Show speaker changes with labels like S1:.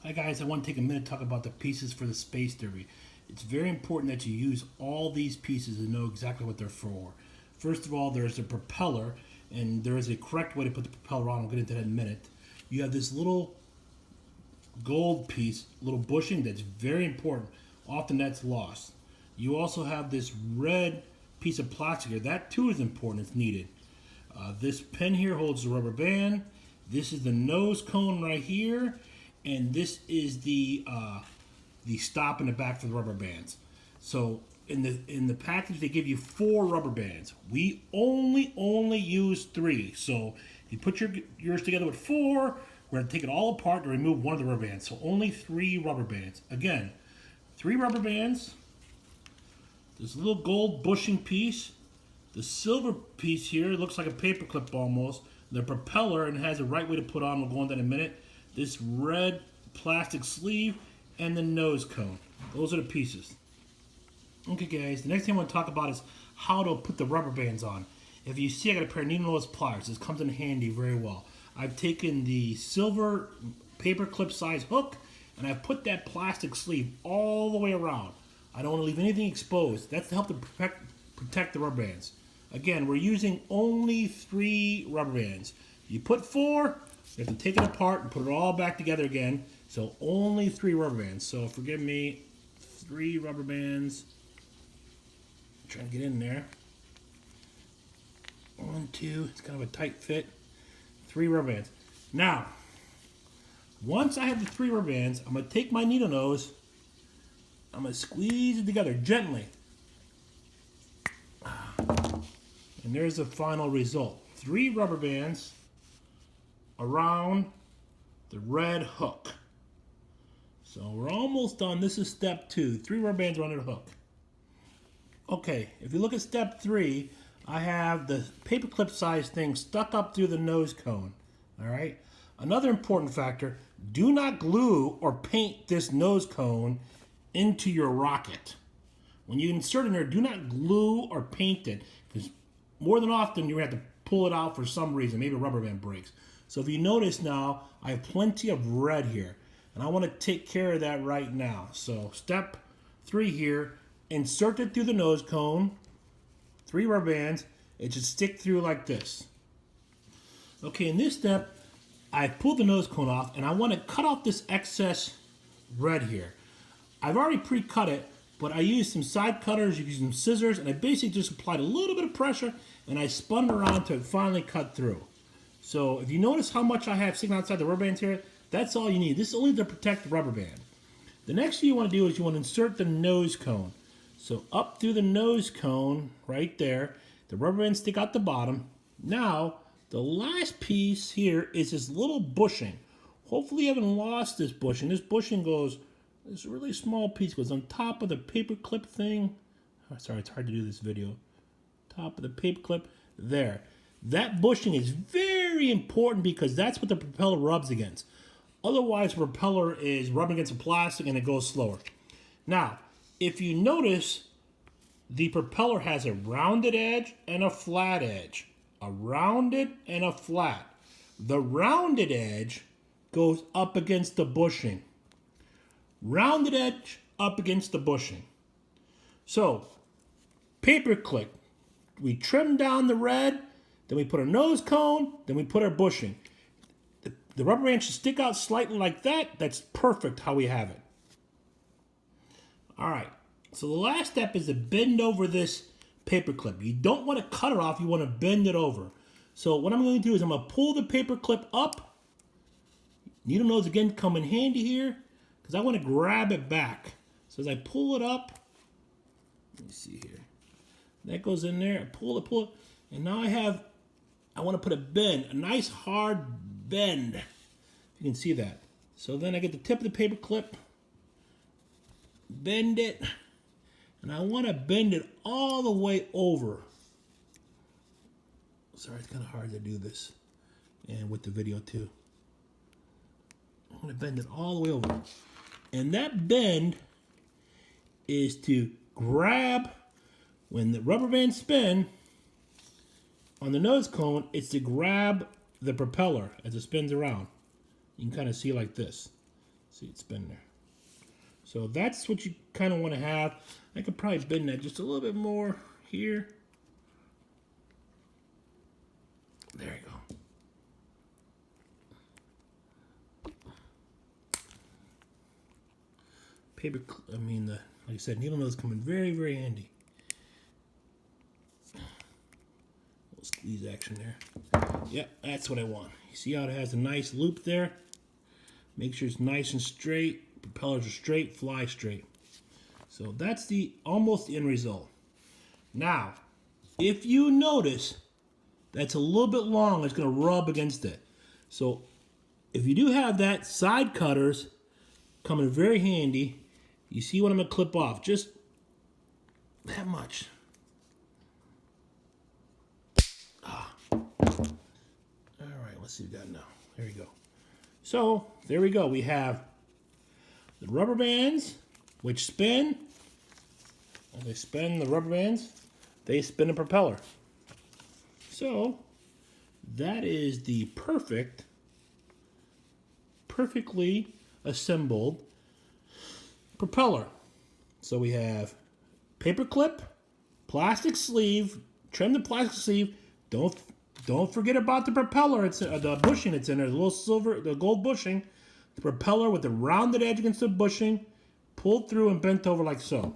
S1: Hi guys, I want to take a minute to talk about the pieces for the space derby. It's very important that you use all these pieces and know exactly what they're for. First of all, there's a propeller, and there is a correct way to put the propeller on. I'll get into that in a minute. You have this little gold piece, little bushing, that's very important. Often that's lost. You also have this red piece of plastic here. That too is important. It's needed. This pin here holds the rubber band. This is the nose cone right here, and this is the stop in the back for the rubber bands. So in the package they give you 4 rubber bands. We only use 3. So if you put yours together with 4, we're going to take it all apart to remove one of the rubber bands. So only 3 rubber bands. Again, 3 rubber bands. This little gold bushing piece. The silver piece here looks like a paper clip almost. The propeller, and it has the right way to put on. We'll go into that in a minute. This red plastic sleeve and the nose cone. Those are the pieces. Okay guys, the next thing I want to talk about is how to put the rubber bands on. If you see, I got a pair of needle nose pliers. This comes in handy very well. I've taken the silver paper clip size hook and I've put that plastic sleeve all the way around. I don't want to leave anything exposed. That's to help to protect the rubber bands. Again, we're using only 3 rubber bands. You put 4, you have to take it apart and put it all back together again. So only 3 rubber bands. So forgive me, 3 rubber bands. I'm trying to get in there. 1, 2, it's kind of a tight fit. 3 rubber bands. Now, once I have the 3 rubber bands, I'm going to take my needle nose, I'm going to squeeze it together gently. And there's the final result. 3 rubber bands around the red hook. So we're almost done. This is step 2. 3 rubber bands around the hook. Okay, if you look at step 3, I have the paperclip size thing stuck up through the nose cone. All right. Another important factor, do not glue or paint this nose cone into your rocket. When you insert it in there, do not glue or paint it, because more than often you're going to have to pull it out for some reason. Maybe a rubber band breaks. So if you notice now, I have plenty of red here, and I want to take care of that right now. So step 3 here, insert it through the nose cone, 3 rubber bands. It should stick through like this. Okay, in this step, I pulled the nose cone off, and I want to cut off this excess red here. I've already pre-cut it, but I used some side cutters, you use some scissors, and I basically just applied a little bit of pressure, and I spun it around to finally cut through. So if you notice how much I have sticking outside the rubber bands here, that's all you need. This is only to protect the rubber band. The next thing you want to do is you want to insert the nose cone. So up through the nose cone, right there, the rubber bands stick out the bottom. Now, the last piece here is this little bushing. Hopefully you haven't lost this bushing. This bushing goes, this really small piece goes on top of the paper clip thing. Oh, sorry, it's hard to do this video. Top of the paper clip, there. That bushing is very important because that's what the propeller rubs against. Otherwise, the propeller is rubbing against the plastic and it goes slower. Now, if you notice, the propeller has a rounded edge and a flat edge. A rounded and a flat. The rounded edge goes up against the bushing. Rounded edge up against the bushing. So, paper clip. We trim down the red, then we put a nose cone, then we put our bushing. The rubber band should stick out slightly like that. That's perfect how we have it. All right. So the last step is to bend over this paper clip. You don't want to cut it off. You want to bend it over. So what I'm going to do is I'm going to pull the paper clip up. Needle nose again come in handy here because I want to grab it back. So as I pull it up, let me see here. That goes in there. I pull it, and now I want to put a bend, a nice hard bend. You can see that. So then I get the tip of the paper clip, bend it, and I want to bend it all the way over. Sorry, it's kind of hard to do this, and with the video too. I want to bend it all the way over. And that bend is to grab, when the rubber bands spin on the nose cone, it's to grab the propeller as it spins around. You can kind of see like this. See it spin there. So that's what you kind of want to have. I could probably bend that just a little bit more here. There you go. Paper, like I said, needle nose come in very, very handy. Little squeeze action there. Yep, that's what I want. You see how it has a nice loop there? Make sure it's nice and straight. Propellers are straight, fly straight. So that's almost the end result. Now, if you notice that's a little bit long, it's going to rub against it. So if you do have that, side cutters come in very handy. You see what I'm going to clip off? Just that much. All right, let's see what we got now. There we go. So there we go. We have the rubber bands, which spin. As they spin the rubber bands, they spin the propeller. So that is the perfectly assembled propeller. So we have paper clip, plastic sleeve, trim the plastic sleeve. Don't forget about the propeller. It's the bushing it's in there. The little silver, the gold bushing. The propeller with the rounded edge against the bushing, pulled through and bent over like so.